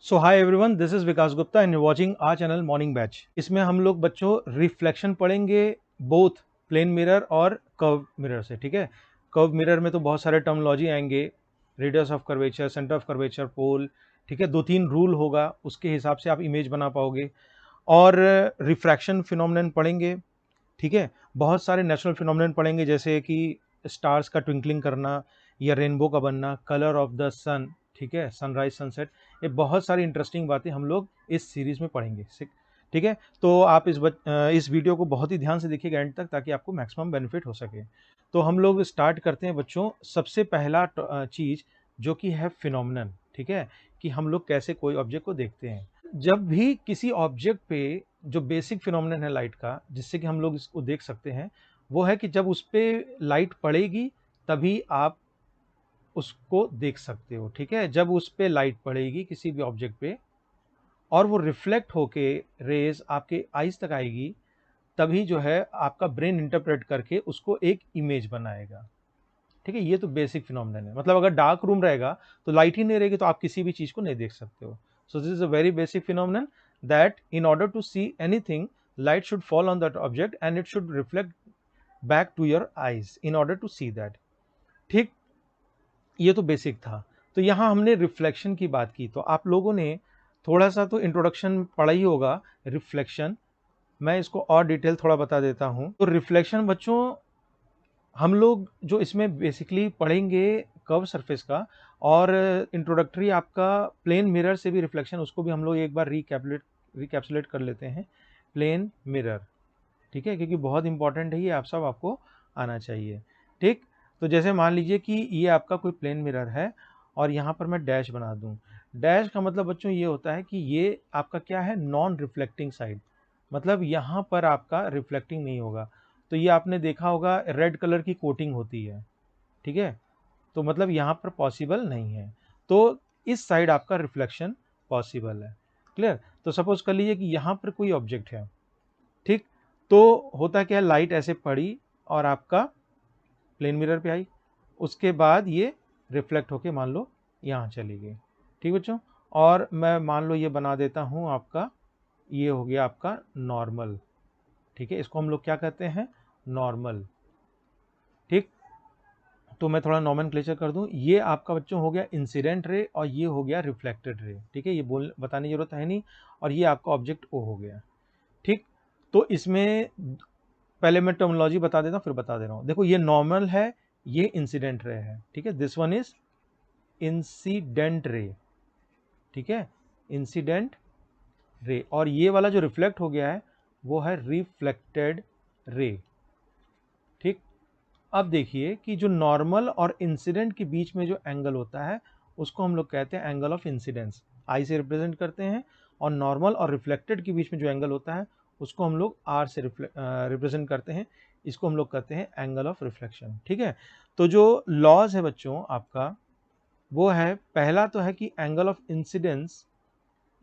So hi everyone, this is Vikas Gupta and watching our channel morning batch. इसमें हम लोग बच्चों रिफ्लेक्शन पढ़ेंगे, बोथ प्लेन मिरर और कर्व मिरर से। ठीक है, कर्व मिरर में तो बहुत सारे टर्मिनोलॉजी आएंगे, radius of curvature, centre of curvature, pole. ठीक है, 2-3 रूल होगा, उसके हिसाब से आप इमेज बना पाओगे। और रिफ्रैक्शन फिनोमेनन पढ़ेंगे। ठीक है, बहुत सारे नेचुरल फिनोमेनन पढ़ेंगे, जैसे कि स्टार्स का ट्विंकलिंग करना या रेनबो का बनना, कलर ऑफ द सन। ठीक है, सनराइज सनसेट, ये बहुत सारी इंटरेस्टिंग बातें हम लोग इस सीरीज में पढ़ेंगे। ठीक है, तो आप इस वीडियो को बहुत ही ध्यान से देखिएगा एंड तक, ताकि आपको मैक्सिमम बेनिफिट हो सके। तो हम लोग स्टार्ट करते हैं बच्चों। सबसे पहला चीज जो कि है फिनोमेनन। ठीक है, कि हम लोग कैसे कोई ऑब्जेक्ट को देखते हैं। जब भी किसी ऑब्जेक्ट पे जो बेसिक फिनोमेनन है लाइट का, जिससे कि हम लोग इसको देख सकते हैं, वो है कि जब उस पर लाइट पड़ेगी तभी आप उसको देख सकते हो। ठीक है, जब उस पे लाइट पड़ेगी किसी भी ऑब्जेक्ट पे और वो रिफ्लेक्ट होके रेज आपके आईज तक आएगी, तभी जो है आपका ब्रेन इंटरप्रेट करके उसको एक इमेज बनाएगा। ठीक है, ये तो बेसिक फिनोमेनन है। मतलब अगर डार्क रूम रहेगा तो लाइट ही नहीं रहेगी, तो आप किसी भी चीज को नहीं देख सकते हो। So this is a very basic phenomenon, that in order to see anything, light should fall on that object and it should reflect back to your eyes in order to see that. ठीक, ये तो basic था। तो यहाँ हमने reflection की बात की, तो आप लोगों ने थोड़ा सा तो इंट्रोडक्शन पढ़ा ही होगा रिफ्लेक्शन। मैं इसको और डिटेल थोड़ा बता देता हूँ। तो रिफ्लेक्शन बच्चों, हम लोग जो इसमें बेसिकली पढ़ेंगे कर्व सरफेस का, और इंट्रोडक्टरी आपका प्लेन मिरर से भी रिफ्लेक्शन, उसको भी हम लोग एक बार रिकैप्सुलेट कर लेते हैं। प्लेन मिरर, ठीक है, क्योंकि बहुत इंपॉर्टेंट है ये, आप सब आपको आना चाहिए। ठीक, तो जैसे मान लीजिए कि ये आपका कोई प्लेन मिरर है और यहाँ पर मैं डैश बना दूँ। डैश का मतलब बच्चों ये होता है कि ये आपका क्या है, नॉन रिफ्लेक्टिंग साइड। मतलब यहाँ पर आपका रिफ्लेक्टिंग नहीं होगा। तो ये आपने देखा होगा, रेड कलर की कोटिंग होती है। ठीक है, तो मतलब यहाँ पर पॉसिबल नहीं है। तो इस साइड आपका रिफ्लेक्शन पॉसिबल है। क्लियर? तो सपोज कर लीजिए कि यहाँ पर कोई ऑब्जेक्ट है। ठीक, तो होता क्या है, लाइट ऐसे पड़ी और आपका प्लेन मिरर पे आई, उसके बाद ये रिफ्लेक्ट होके मान लो यहाँ चली गई। ठीक बच्चों, और मैं मान लो ये बना देता हूँ आपका, ये हो गया आपका नॉर्मल। ठीक है, इसको हम लोग क्या कहते हैं, नॉर्मल। ठीक, तो मैं थोड़ा नॉमेनक्लेचर कर दूं। ये आपका बच्चों हो गया इंसिडेंट रे और ये हो गया रिफ्लेक्टेड रे। ठीक है, ये बताने की जरूरत है नहीं। और ये आपका ऑब्जेक्ट ओ हो गया। ठीक, तो इसमें पहले मैं टर्मिनोलॉजी बता देता हूँ, फिर बता दे रहा हूँ। देखो, ये नॉर्मल है, ये इंसिडेंट रे है। ठीक है, this one is incident ray. ठीक है, इंसिडेंट रे। और ये वाला जो रिफ्लेक्ट हो गया है वो है रिफ्लेक्टेड रे। ठीक, अब देखिए कि जो नॉर्मल और इंसिडेंट के बीच में जो एंगल होता है उसको हम लोग कहते हैं एंगल ऑफ इंसिडेंस, आई से रिप्रेजेंट करते हैं। और नॉर्मल और रिफ्लेक्टेड के बीच में जो एंगल होता है उसको हम लोग आर से रिप्रेजेंट करते हैं। इसको हम लोग कहते हैं एंगल ऑफ रिफ्लेक्शन। ठीक है, तो जो लॉज है बच्चों आपका, वो है, पहला तो है कि एंगल ऑफ इंसिडेंस,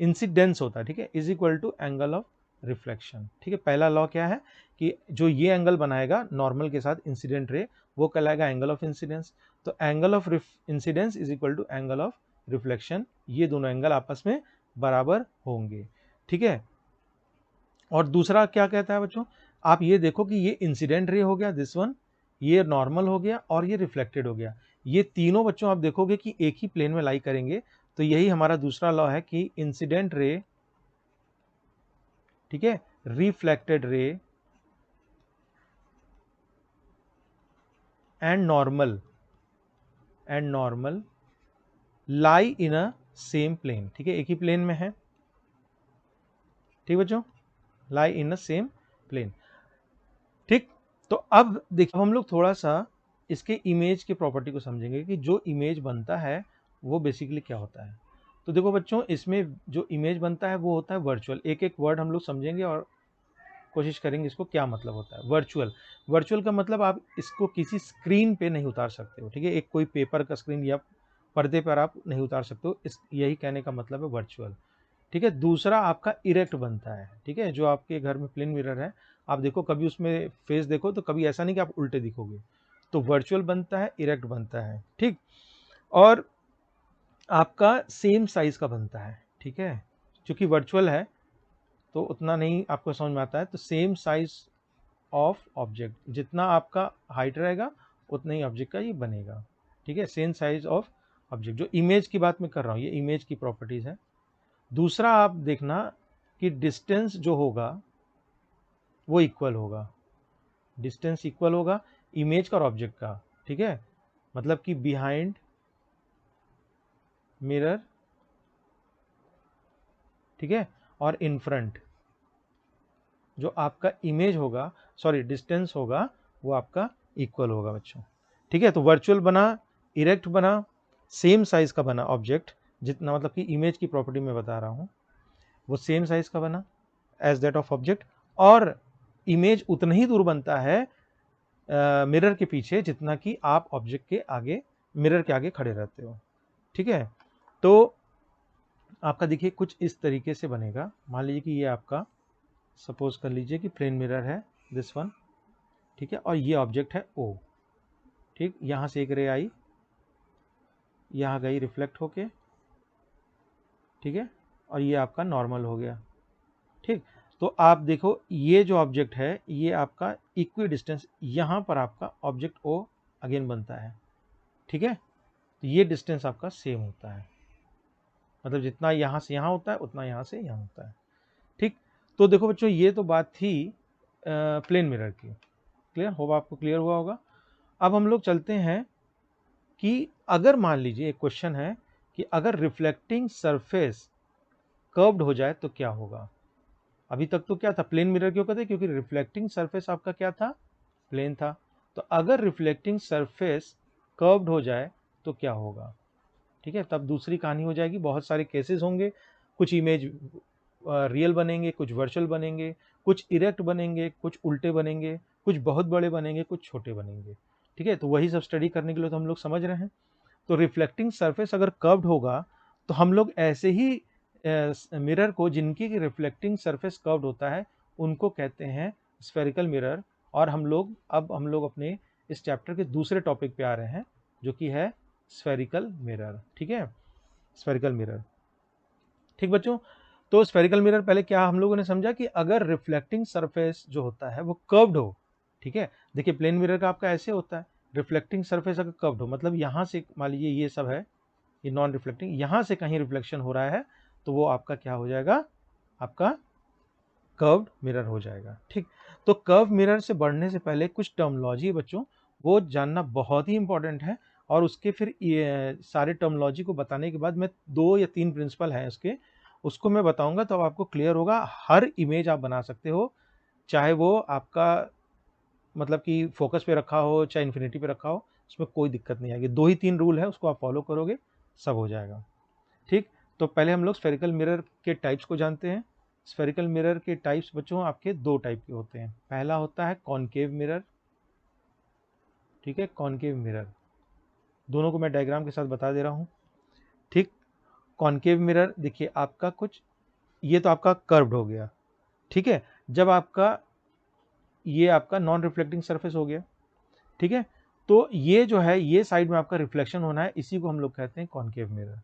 इंसिडेंस होता है, ठीक है, is equal to angle of reflection. ठीक है, पहला लॉ क्या है कि जो ये एंगल बनाएगा नॉर्मल के साथ इंसिडेंट रे, वो कहलाएगा एंगल ऑफ इंसिडेंस। तो angle of incidence is equal to angle of reflection, ये दोनों एंगल आपस में बराबर होंगे। ठीक है, और दूसरा क्या कहता है बच्चों, आप ये देखो कि ये इंसिडेंट रे हो गया दिस वन, ये नॉर्मल हो गया और ये रिफ्लेक्टेड हो गया। ये तीनों बच्चों आप देखोगे कि एक ही प्लेन में लाई करेंगे। तो यही हमारा दूसरा लॉ है कि इंसिडेंट रे, ठीक है, reflected ray and normal lie in a same plane. ठीक है, एक ही प्लेन में है। ठीक बच्चों, लाई इन अ सेम प्लेन। ठीक, तो अब देखिए हम लोग थोड़ा सा इसके इमेज की प्रॉपर्टी को समझेंगे कि जो इमेज बनता है वो बेसिकली क्या होता है। तो देखो बच्चों, इसमें जो इमेज बनता है वो होता है वर्चुअल। एक एक वर्ड हम लोग समझेंगे और कोशिश करेंगे इसको क्या मतलब होता है। वर्चुअल, वर्चुअल का मतलब आप इसको किसी स्क्रीन पे नहीं उतार सकते हो। ठीक है, एक कोई पेपर का स्क्रीन या पर्दे पर आप नहीं उतार सकते हो, इस यही कहने का मतलब है वर्चुअल। ठीक है, दूसरा आपका इरेक्ट बनता है। ठीक है, जो आपके घर में प्लेन मिरर है, आप देखो कभी उसमें फेस देखो तो कभी ऐसा नहीं कि आप उल्टे दिखोगे। तो वर्चुअल बनता है, इरेक्ट बनता है। ठीक, और आपका सेम साइज का बनता है। ठीक ठीक है, क्योंकि वर्चुअल है तो उतना नहीं आपको समझ में आता है। तो सेम साइज ऑफ ऑब्जेक्ट, जितना आपका हाइट रहेगा उतना ही ऑब्जेक्ट का ये बनेगा, ठीक है, सेम साइज ऑफ ऑब्जेक्ट। जो इमेज की बात मैं कर रहा हूँ, ये इमेज की प्रॉपर्टीज है। दूसरा आप देखना कि डिस्टेंस जो होगा वो इक्वल होगा, डिस्टेंस इक्वल होगा इमेज का और ऑब्जेक्ट का, ठीक है। मतलब कि बिहाइंड मिरर, ठीक है, और इन फ्रंट जो आपका इमेज होगा, सॉरी डिस्टेंस होगा, वो आपका इक्वल होगा बच्चों, ठीक है। तो वर्चुअल बना, इरेक्ट बना, सेम साइज का बना ऑब्जेक्ट, जितना मतलब कि इमेज की प्रॉपर्टी में बता रहा हूँ वो सेम साइज का बना एज दैट ऑफ ऑब्जेक्ट, और इमेज उतना ही दूर बनता है मिरर के पीछे जितना कि आप ऑब्जेक्ट के आगे, मिरर के आगे खड़े रहते हो, ठीक है। तो आपका देखिए कुछ इस तरीके से बनेगा। मान लीजिए कि ये आपका, सपोज कर लीजिए कि प्लेन मिरर है दिस वन, ठीक है, और ये ऑब्जेक्ट है ओ, ठीक। यहाँ से एक रे आई, यहाँ गई रिफ्लेक्ट होके, ठीक है, और ये आपका नॉर्मल हो गया, ठीक। तो आप देखो ये जो ऑब्जेक्ट है ये आपका इक्वी डिस्टेंस, यहाँ पर आपका ऑब्जेक्ट ओ अगेन बनता है, ठीक है। तो ये डिस्टेंस आपका सेम होता है, मतलब जितना यहाँ से यहाँ होता है उतना यहाँ से यहाँ होता है, ठीक। तो देखो बच्चों ये तो बात थी प्लेन मिरर की, क्लियर होगा, आपको क्लियर हुआ होगा। अब हम लोग चलते हैं कि अगर मान लीजिए एक क्वेश्चन है कि अगर रिफ्लेक्टिंग सरफेस कर्व्ड हो जाए तो क्या होगा। अभी तक तो क्या था, प्लेन मिरर क्यों कहते हैं, क्योंकि रिफ्लेक्टिंग सरफेस आपका क्या था, प्लेन था। तो अगर रिफ्लेक्टिंग सरफेस कर्व्ड हो जाए तो क्या होगा, ठीक है। तब दूसरी कहानी हो जाएगी, बहुत सारे केसेस होंगे, कुछ इमेज रियल बनेंगे, कुछ वर्चुअल बनेंगे, कुछ इरेक्ट बनेंगे, कुछ उल्टे बनेंगे, कुछ बहुत बड़े बनेंगे, कुछ छोटे बनेंगे, ठीक है। तो वही सब स्टडी करने के लिए तो हम लोग समझ रहे हैं। तो रिफ्लेक्टिंग सरफेस अगर कर्व्ड होगा तो हम लोग ऐसे ही मिरर को जिनकी रिफ्लेक्टिंग सरफेस कर्व्ड होता है उनको कहते हैं स्फेरिकल मिरर। और हम लोग अपने इस चैप्टर के दूसरे टॉपिक पे आ रहे हैं जो कि है स्फेरिकल मिरर, ठीक है, स्फेरिकल मिरर, ठीक बच्चों। तो स्फेरिकल मिरर पहले क्या हम लोगों ने समझा कि अगर रिफ्लेक्टिंग सरफेस जो होता है वो कर्व्ड हो, ठीक है। देखिए प्लेन मिरर का आपका ऐसे होता है, रिफ्लेक्टिंग सरफेस अगर कर्व्ड हो, मतलब यहाँ से मान लीजिए ये सब है, ये नॉन रिफ्लेक्टिंग, यहाँ से कहीं रिफ्लेक्शन हो रहा है तो वो आपका क्या हो जाएगा, आपका कर्व्ड मिरर हो जाएगा, ठीक। तो कर्व मिरर से बढ़ने से पहले कुछ टर्मिनोलॉजी है बच्चों, वो जानना बहुत ही इंपॉर्टेंट है। और उसके फिर ये सारे टर्मिनोलॉजी को बताने के बाद मैं 2 या 3 प्रिंसिपल हैं उसके, उसको मैं बताऊंगा तो आपको क्लियर होगा। हर इमेज आप बना सकते हो, चाहे वो आपका मतलब कि फोकस पे रखा हो चाहे इन्फिनिटी पे रखा हो, उसमें कोई दिक्कत नहीं आएगी। 2 ही 3 रूल है, उसको आप फॉलो करोगे सब हो जाएगा, ठीक। तो पहले हम लोग स्फेरिकल मिरर के टाइप्स को जानते हैं। स्फेरिकल मिरर के टाइप्स बच्चों आपके 2 टाइप के होते हैं। पहला होता है कॉनकेव मिरर, ठीक है, कॉनकेव मिरर, दोनों को मैं डायग्राम के साथ बता दे रहा हूँ, ठीक। कॉनकेव मिरर देखिए आपका कुछ, ये तो आपका कर्व्ड हो गया, ठीक है। जब आपका ये आपका नॉन रिफ्लेक्टिंग सरफेस हो गया, ठीक है, तो ये जो है ये साइड में आपका रिफ्लेक्शन होना है, इसी को हम लोग कहते हैं कॉनकेव मिरर।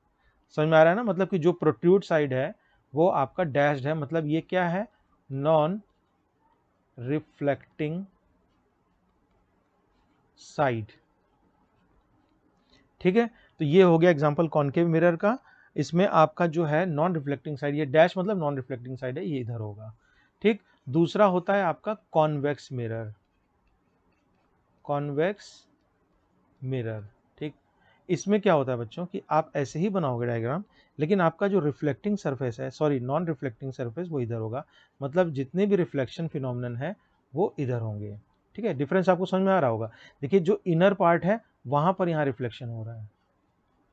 समझ में आ रहा है ना, मतलब कि जो प्रोट्रूड साइड है वो आपका डैश्ड है, मतलब ये क्या है, नॉन रिफ्लेक्टिंग साइड, ठीक है। तो ये हो गया एग्जांपल कॉनकेव मिरर का। इसमें आपका जो है नॉन रिफ्लेक्टिंग साइड, ये डैश मतलब नॉन रिफ्लेक्टिंग साइड है, ये इधर होगा, ठीक। दूसरा होता है आपका कॉन्वेक्स मिरर, कॉन्वेक्स मिरर, ठीक। इसमें क्या होता है बच्चों कि आप ऐसे ही बनाओगे डायग्राम, लेकिन आपका जो रिफ्लेक्टिंग सरफेस है, सॉरी नॉन रिफ्लेक्टिंग सरफेस, वो इधर होगा, मतलब जितने भी रिफ्लेक्शन फिनोमिनन है वो इधर होंगे, ठीक है। डिफरेंस आपको समझ में आ रहा होगा। देखिए जो इनर पार्ट है वहां पर यहाँ रिफ्लेक्शन हो रहा है,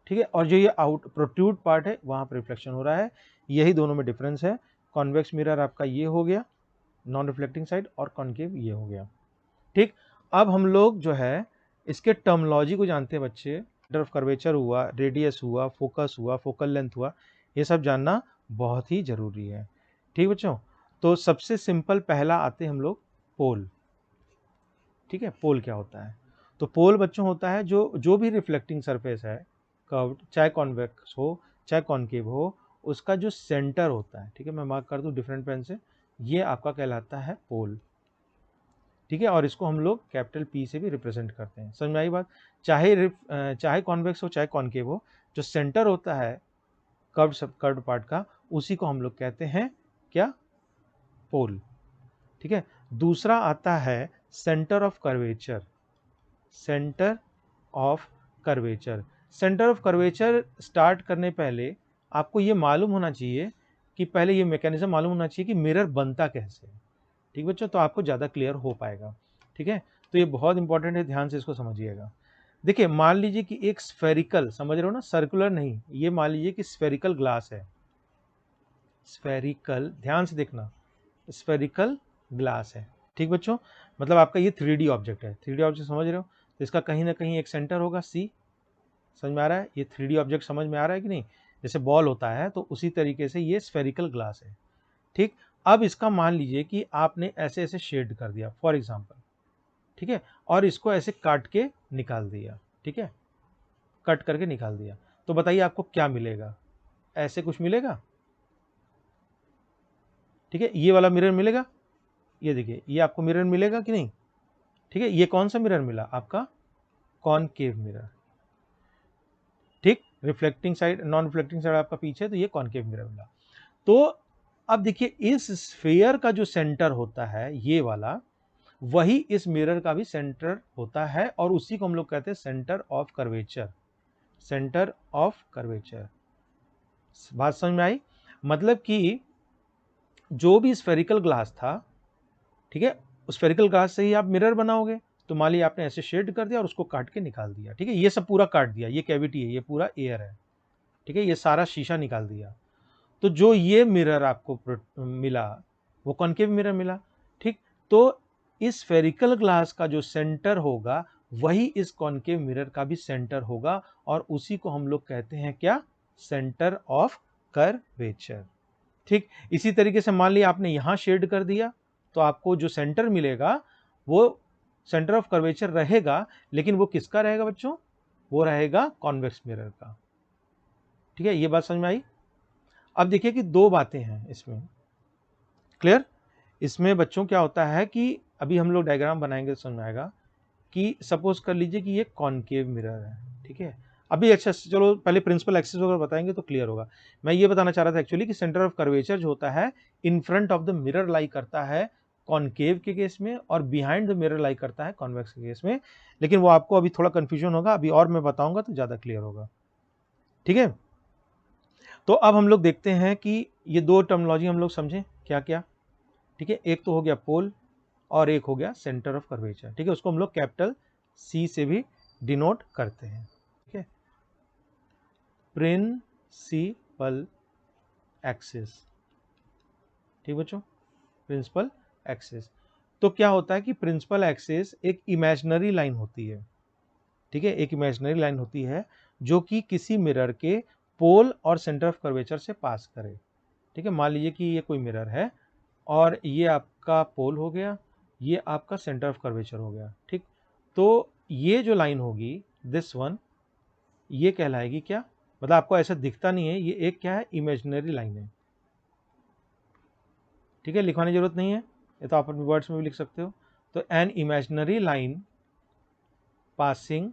ठीक है, और जो ये आउट प्रोट्रूड पार्ट है वहां पर रिफ्लेक्शन हो रहा है, यही दोनों में डिफरेंस है। कॉन्वेक्स मिरर आपका ये हो गया नॉन रिफ्लेक्टिंग साइड, और कॉनकेव ये हो गया, ठीक। अब हम लोग जो है इसके टर्मिनोलॉजी को जानते हैं बच्चे, सेंटर ऑफ कर्वेचर हुआ, रेडियस हुआ, फोकस हुआ, फोकल लेंथ हुआ, ये सब जानना बहुत ही जरूरी है, ठीक बच्चों। तो सबसे सिंपल पहला आते हम लोग पोल, ठीक है। पोल क्या होता है, तो पोल बच्चों होता है जो भी रिफ्लेक्टिंग सरफेस है कर्व्ड, चाहे कॉन्वेक्स हो चाहे कॉनकेव हो, उसका जो सेंटर होता है, ठीक है, मैं मार्क कर दूं डिफरेंट पेन से, ये आपका कहलाता है पोल, ठीक है, और इसको हम लोग कैपिटल P से भी रिप्रेजेंट करते हैं। समझ में आई बात? चाहे कॉन्वेक्स हो चाहे कॉनकेव हो, जो सेंटर होता है कर्व्ड पार्ट का, उसी को हम लोग कहते हैं क्या? पोल, ठीक है। दूसरा आता है centre of curvature. Centre of curvature, centre of curvature start करने पहले आपको ये मालूम होना चाहिए कि पहले ये मैकेनिज्म मालूम होना चाहिए कि मिरर बनता कैसे है, ठीक बच्चों, तो आपको ज़्यादा क्लियर हो पाएगा, ठीक है। तो ये बहुत इंपॉर्टेंट है, ध्यान से इसको समझिएगा। देखिए, मान लीजिए कि एक स्फेरिकल, समझ रहे हो ना, सर्कुलर नहीं, ये मान लीजिए कि स्फेरिकल ग्लास है, स्फेरिकल, ध्यान से देखना, स्फेरिकल ग्लास है, ठीक बच्चों, मतलब आपका ये 3D ऑब्जेक्ट है। 3D ऑब्जेक्ट समझ रहे हो, तो इसका कहीं ना कहीं एक सेंटर होगा, सी, समझ में आ रहा है? ये 3D ऑब्जेक्ट समझ में आ रहा है कि नहीं? जैसे बॉल होता है, तो उसी तरीके से ये स्फेरिकल ग्लास है, ठीक। अब इसका मान लीजिए कि आपने ऐसे ऐसे शेड कर दिया फॉर एग्जाम्पल, ठीक है, और इसको ऐसे काट के निकाल दिया, ठीक है, कट करके निकाल दिया, तो बताइए आपको क्या मिलेगा? ऐसे कुछ मिलेगा, ठीक है, ये वाला मिरर मिलेगा, ये देखिए, ये आपको मिरर मिलेगा कि नहीं? ठीक है, ये कौन सा मिरर मिला? आपका कॉनकेव मिरर, ठीक। Reflecting side, non reflecting side आपका पीछे, तो ये कॉनकेव मिरर मिला। तो अब देखिए, इस स्फीयर का जो सेंटर होता है, ये वाला, वही इस मिरर का भी सेंटर होता है, और उसी को हम लोग कहते हैं centre of curvature. Centre of curvature, बात समझ में आई? मतलब कि जो भी स्फेरिकल ग्लास था, ठीक है, उस स्फेरिकल ग्लास से ही आप मिरर बनाओगे। तो मान लीजिए आपने ऐसे शेड कर दिया और उसको काट के निकाल दिया, ठीक है, ये सब पूरा काट दिया, ये कैविटी है, ये पूरा एयर है, ठीक है, ये सारा शीशा निकाल दिया, तो जो ये मिरर आपको मिला, वो कॉनकेव मिरर मिला, ठीक। तो इस स्फेरिकल ग्लास का जो सेंटर होगा, वही इस कॉनकेव मिरर का भी सेंटर होगा, और उसी को हम लोग कहते हैं क्या? सेंटर ऑफ कर्वेचर, ठीक। इसी तरीके से मान लिया आपने यहां शेड कर दिया, तो आपको जो सेंटर मिलेगा वो सेंटर ऑफ कर्वेचर रहेगा, लेकिन वो किसका रहेगा बच्चों? वो रहेगा कॉन्वेक्स मिरर का, ठीक है। ये बात समझ में आई? अब देखिए कि दो बातें हैं इसमें, क्लियर? इसमें बच्चों क्या होता है कि अभी हम लोग डायग्राम बनाएंगे तो समझ में आएगा कि सपोज कर लीजिए कि ये कॉनकेव मिरर है, ठीक है। अभी अच्छा, चलो पहले प्रिंसिपल एक्सिस वगैरह बताएंगे तो क्लियर होगा। मैं ये बताना चाह रहा था एक्चुअली कि सेंटर ऑफ कर्वेचर जो होता है, in front of the mirror lie करता है कॉनकेव के केस में, और बिहाइंड द मिरर लाई करता है कॉन्वेक्स के केस में। लेकिन वो आपको अभी थोड़ा कंफ्यूजन होगा, अभी और मैं बताऊंगा तो ज्यादा क्लियर होगा, ठीक है। तो अब हम लोग देखते हैं कि ये दो टर्मिनोलॉजी हम लोग समझें क्या क्या, ठीक है। एक तो हो गया पोल, और एक हो गया सेंटर ऑफ कर्वेचर, ठीक है, उसको हम लोग कैपिटल C से भी डिनोट करते हैं, ठीक है। प्रिंसिपल एक्सिस, ठीक बच्चों, प्रिंसिपल एक्सिस। तो क्या होता है कि प्रिंसिपल एक्सिस एक इमेजिनरी लाइन होती है, ठीक है, एक इमेजिनरी लाइन होती है जो कि किसी मिरर के पोल और सेंटर ऑफ कर्वेचर से पास करे, ठीक है। मान लीजिए कि ये कोई मिरर है, और ये आपका पोल हो गया, ये आपका सेंटर ऑफ कर्वेचर हो गया, ठीक। तो ये जो लाइन होगी, दिस वन, ये कहलाएगी क्या? मतलब आपको ऐसा दिखता नहीं है, ये एक क्या है? इमेजिनरी लाइन है, ठीक है, लिखवाने की जरूरत नहीं है, ये तो आप अपने वर्ड्स में भी लिख सकते हो। तो an imaginary line passing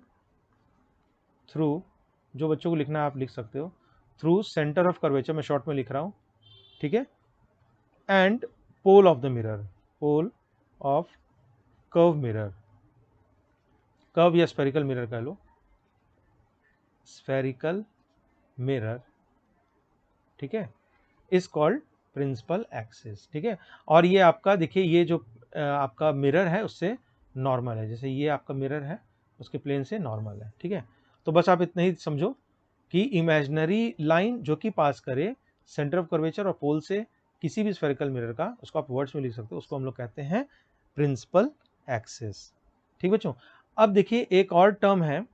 through, जो बच्चों को लिखना है आप लिख सकते हो, थ्रू सेंटर ऑफ कर्वेचर, मैं शॉर्ट में लिख रहा हूं, ठीक है, and pole of the mirror, pole of curve mirror, curve या स्फेरिकल मिरर कह लो, स्फेरिकल मिरर, ठीक है, इज कॉल्ड प्रिंसिपल एक्सिस, ठीक है। और ये आपका देखिए, ये जो आपका मिरर है उससे नॉर्मल है, जैसे ये आपका मिरर है उसके प्लेन से नॉर्मल है, ठीक है। तो बस आप इतना ही समझो कि इमेजिनरी लाइन जो कि पास करे सेंटर ऑफ कर्वेचर और पोल से किसी भी स्फेरिकल मिरर का, उसको आप वर्ड्स में लिख सकते हो, उसको हम लोग कहते हैं प्रिंसिपल एक्सिस, ठीक बच्चों। अब देखिए, एक और टर्म है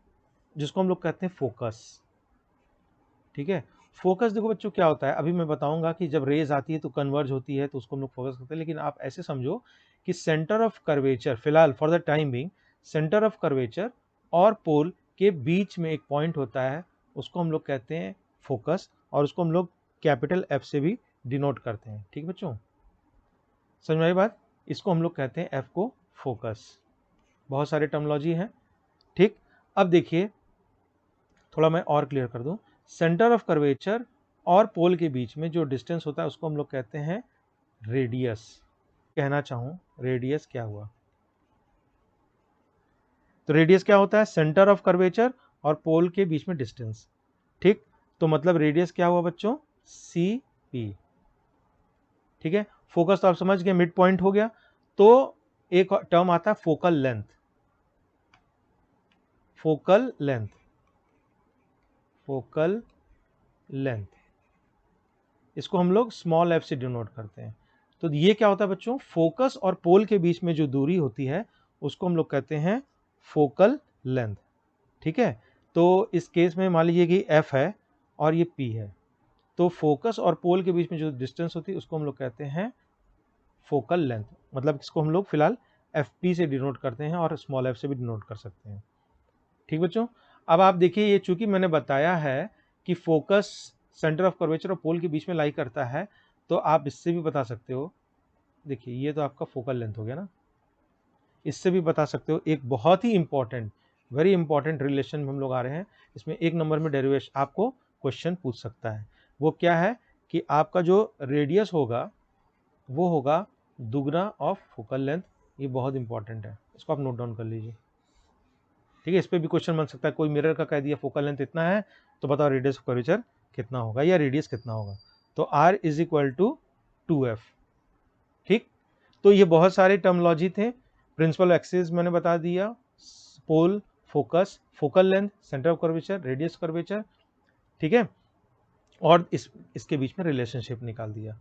जिसको हम लोग कहते हैं फोकस, ठीक है। फोकस देखो बच्चों क्या होता है, अभी मैं बताऊंगा कि जब रेज आती है तो कन्वर्ज होती है, तो उसको हम लोग फोकस करते हैं। लेकिन आप ऐसे समझो कि सेंटर ऑफ कर्वेचर, फिलहाल for the time being, centre of curvature और पोल के बीच में एक पॉइंट होता है, उसको हम लोग कहते हैं फोकस, और उसको हम लोग कैपिटल एफ से भी डिनोट करते हैं। ठीक बच्चों, समझ में आई बात? इसको हम लोग कहते हैं एफ को फोकस। बहुत सारे टर्मिनोलॉजी हैं। ठीक, अब देखिए थोड़ा मैं और क्लियर कर दूं, सेंटर ऑफ कर्वेचर और पोल के बीच में जो डिस्टेंस होता है उसको हम लोग कहते हैं रेडियस। कहना चाहूं रेडियस क्या हुआ, तो रेडियस क्या होता है? सेंटर ऑफ कर्वेचर और पोल के बीच में डिस्टेंस। ठीक, तो मतलब रेडियस क्या हुआ बच्चों? C P. ठीक है, फोकस तो आप समझ गए, मिड पॉइंट हो गया। तो एक टर्म आता है focal length. Focal length, focal length, इसको हम लोग स्मॉल एफ से डिनोट करते हैं। तो ये क्या होता है बच्चों? फोकस और पोल के बीच में जो दूरी होती है उसको हम लोग कहते हैं फोकल लेंथ। ठीक है, तो इस केस में मान लीजिए कि एफ है और ये पी है, तो फोकस और पोल के बीच में जो डिस्टेंस होती है उसको हम लोग कहते हैं फोकल लेंथ। मतलब इसको हम लोग फिलहाल एफ पी से डिनोट करते हैं और स्मॉल एफ से भी डिनोट कर सकते हैं। ठीक बच्चों, अब आप देखिए, ये चूंकि मैंने बताया है कि फोकस सेंटर ऑफ कर्वेचर और पोल के बीच में लाई करता है, तो आप इससे भी बता सकते हो, देखिए ये तो आपका फोकल लेंथ हो गया ना, इससे भी बता सकते हो एक बहुत ही इंपॉर्टेंट, वेरी इंपॉर्टेंट रिलेशन में हम लोग आ रहे हैं। इसमें एक नंबर में डेरिवेशन आपको क्वेश्चन पूछ सकता है। वो क्या है कि आपका जो रेडियस होगा वो होगा दुगना ऑफ फोकल लेंथ। ये बहुत इंपॉर्टेंट है, इसको आप नोट डाउन कर लीजिए। ठीक है, इस पर भी क्वेश्चन बन सकता है। कोई मिरर का कह दिया फोकल लेंथ इतना है, तो बताओ रेडियस ऑफ कर्वेचर कितना होगा या रेडियस कितना होगा? तो R is equal to 2F। ठीक, तो ये बहुत सारे टर्मिनोलॉजी थे। प्रिंसिपल एक्सिस मैंने बता दिया, pole, focus, focal length, centre of curvature, radius curvature. ठीक है, और इसके बीच में रिलेशनशिप निकाल दिया।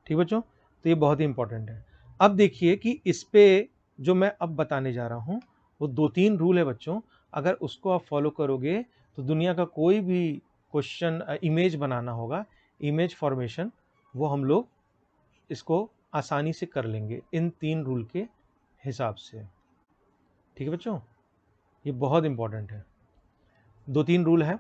ठीक बच्चों, तो ये बहुत ही इंपॉर्टेंट है। अब देखिए कि इस पे जो मैं अब बताने जा रहा हूँ वो 2-3 रूल है बच्चों, अगर उसको आप फॉलो करोगे तो दुनिया का कोई भी क्वेश्चन, इमेज बनाना होगा, इमेज फॉर्मेशन, वो हम लोग इसको आसानी से कर लेंगे इन 3 रूल के हिसाब से। ठीक है बच्चों, ये बहुत इंपॉर्टेंट है। 2-3 रूल है,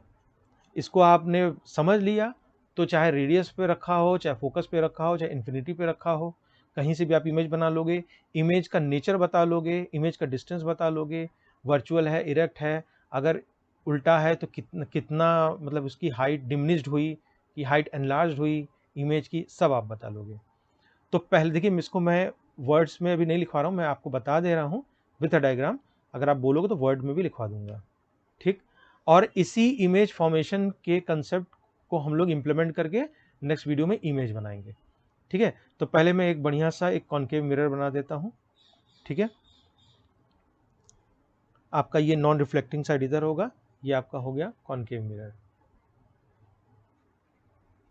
इसको आपने समझ लिया तो चाहे रेडियस पे रखा हो, चाहे फोकस पे रखा हो, चाहे इन्फिनिटी पे रखा हो, कहीं से भी आप इमेज बना लोगे। इमेज का नेचर बता लोगे, इमेज का डिस्टेंस बता लोगे, वर्चुअल है, इरेक्ट है, अगर उल्टा है तो कितना कितना मतलब उसकी हाइट डिमिनिश्ड हुई कि हाइट एनलार्ज हुई इमेज की, सब आप बता लोगे। तो पहले देखिए, इसको मैं वर्ड्स में अभी नहीं लिखवा रहा हूँ, मैं आपको बता दे रहा हूँ विथ अ डायग्राम। अगर आप बोलोगे तो वर्ड में भी लिखवा दूंगा। ठीक, और इसी इमेज फॉर्मेशन के कंसेप्ट को हम लोग इंप्लीमेंट करके नेक्स्ट वीडियो में इमेज बनाएंगे। ठीक है, तो पहले मैं एक बढ़िया सा एक कॉन्केव मिरर बना देता हूं। ठीक है, आपका ये नॉन रिफ्लेक्टिंग साइड इधर होगा, ये आपका हो गया कॉन्केव मिरर।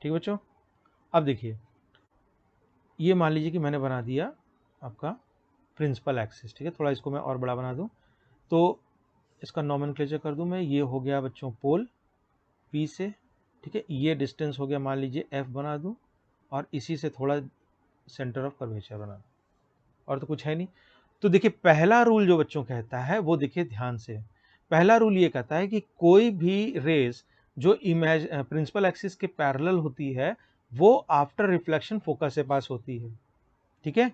ठीक बच्चों, अब देखिए, ये मान लीजिए कि मैंने बना दिया आपका प्रिंसिपल एक्सिस। ठीक है, थोड़ा इसको मैं और बड़ा बना दूं, तो इसका नॉमेनक्लेचर कर दूं मैं, ये हो गया बच्चों पोल P से। ठीक है, ये डिस्टेंस हो गया मान लीजिए F बना दूं, और इसी से थोड़ा सेंटर ऑफ कर्वेचर बना दूं, और तो कुछ है नहीं। तो देखिए पहला रूल जो बच्चों कहता है वो देखिए ध्यान से, पहला रूल ये कहता है कि कोई भी रेस जो इमेज प्रिंसिपल एक्सिस के पैरेलल होती है वो आफ्टर रिफ्लेक्शन फोकस से पास होती है। ठीक है,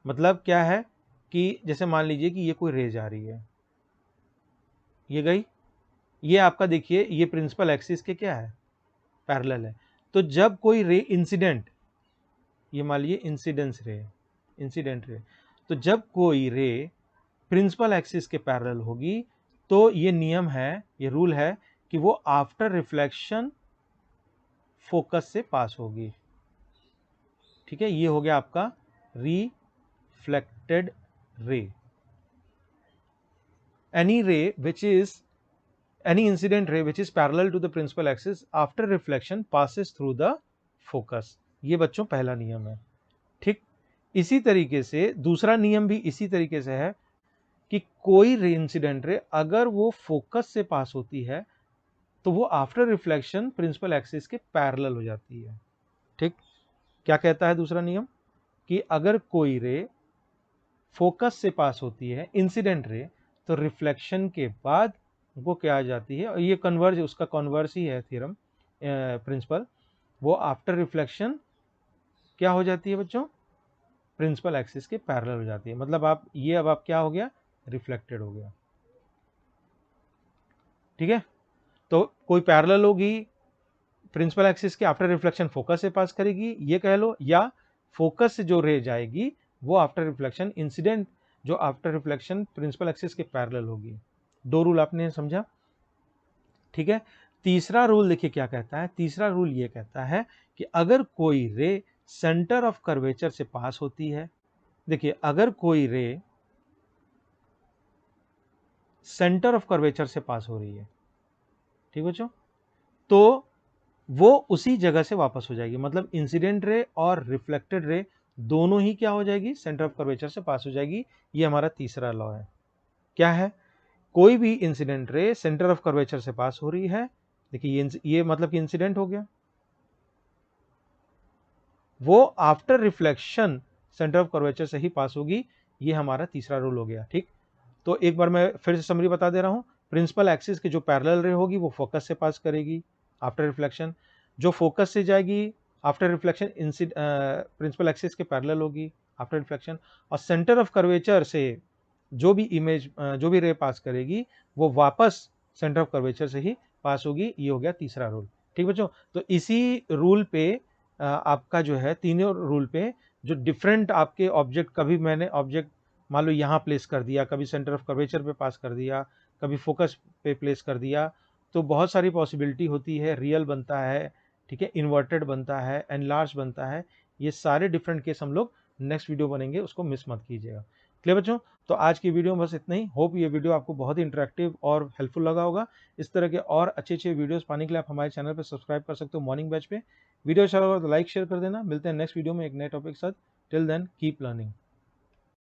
मतलब क्या है कि जैसे मान लीजिए कि ये कोई रे जा रही है, ये गई, ये आपका देखिए ये प्रिंसिपल एक्सिस के क्या है, पैरेलल है। तो जब कोई रे इंसिडेंट, ये मान लीजिए इंसिडेंस रे, इंसिडेंट रे, तो जब कोई रे प्रिंसिपल एक्सिस के पैरेलल होगी तो ये नियम है, ये रूल है कि वो आफ्टर रिफ्लेक्शन फोकस से पास होगी। ठीक है, ये हो गया आपका रिफ्लेक्टेड रे। एनी रे which is any incident ray which is parallel to the principal axis after reflection passes through the focus। ये बच्चों पहला नियम है। ठीक, इसी तरीके से दूसरा नियम भी इसी तरीके से है कि कोई रे इंसिडेंट रे अगर वो फोकस से पास होती है तो वो आफ्टर रिफ्लेक्शन प्रिंसिपल एक्सिस के पैरेलल हो जाती है। ठीक, क्या कहता है दूसरा नियम कि अगर कोई रे फोकस से पास होती है इंसिडेंट रे, तो रिफ्लेक्शन के बाद वो क्या आ जाती है, और ये कन्वर्ज, उसका कन्वर्स ही है थ्योरम प्रिंसिपल, वो आफ्टर रिफ्लेक्शन क्या हो जाती है बच्चों, प्रिंसिपल एक्सिस के पैरेलल हो जाती है। मतलब आप ये अब आप क्या हो गया, रिफ्लेक्टेड हो गया। ठीक है, तो कोई पैरेलल होगी, प्रिंसिपल एक्सिस के आफ्टर रिफ्लेक्शन फोकस से पास करेगी ये कह लो, या फोकस से जो रे जाएगी वो आफ्टर रिफ्लेक्शन इंसिडेंट जो आफ्टर रिफ्लेक्शन प्रिंसिपल एक्सिस के पैरेलल होगी। दो रूल आपने समझा। ठीक है, तीसरा रूल देखिए क्या कहता है। तीसरा रूल ये कहता है कि अगर कोई रे सेंटर ऑफ कर्वेचर से पास होती है, देखिए अगर कोई रे सेंटर ऑफ कर्वेचर से पास हो रही है, ठीक बच्चों, तो वो उसी जगह से वापस हो जाएगी। मतलब इंसिडेंट रे और रिफ्लेक्टेड रे दोनों ही क्या हो जाएगी, सेंटर ऑफ कर्वेचर से पास हो जाएगी। ये हमारा तीसरा लॉ है। क्या है, कोई भी incident ray centre of curvature से पास हो रही है, देखिए ये मतलब कि इंसिडेंट हो गया, वो after reflection centre of curvature से ही पास होगी। ये हमारा तीसरा रूल हो गया। ठीक, तो एक बार मैं फिर से समरी बता दे रहा हूं। प्रिंसिपल एक्सिस की जो पैरेलल रे होगी वो फोकस से पास करेगी आफ्टर रिफ्लेक्शन, जो फोकस से जाएगी आफ्टर रिफ्लेक्शन प्रिंसिपल एक्सिस के पैरेलल होगी आफ्टर रिफ्लेक्शन, और सेंटर ऑफ कर्वेचर से जो भी इमेज जो भी रे पास करेगी वो वापस सेंटर ऑफ कर्वेचर से ही पास होगी। ये हो गया तीसरा रूल। ठीक बच्चों, तो इसी रूल पे आपका जो है, तीनों रूल पे जो डिफरेंट आपके ऑब्जेक्ट, कभी मैंने ऑब्जेक्ट मान लो यहाँ प्लेस कर दिया, कभी सेंटर ऑफ कर्वेचर पे पास कर दिया, कभी फोकस पे प्लेस कर दिया, तो बहुत सारी पॉसिबिलिटी होती है। रियल बनता है, ठीक है, इन्वर्टेड बनता है, एनलार्ज बनता है। ये सारे डिफरेंट केस हम लोग नेक्स्ट वीडियो बनेंगे, उसको मिस मत कीजिएगा। क्लियर बच्चों, तो आज की वीडियो में बस इतना ही। होप ये वीडियो आपको बहुत ही इंटरेक्टिव और हेल्पफुल लगा होगा। इस तरह के और अच्छे वीडियोस पाने के लिए आप हमारे चैनल पर सब्सक्राइब कर सकते हो मॉर्निंग बैच पे। वीडियो अच्छा लगा तो लाइक शेयर कर देना। मिलते हैं नेक्स्ट वीडियो में एक नए टॉपिक के साथ। Till then keep learning.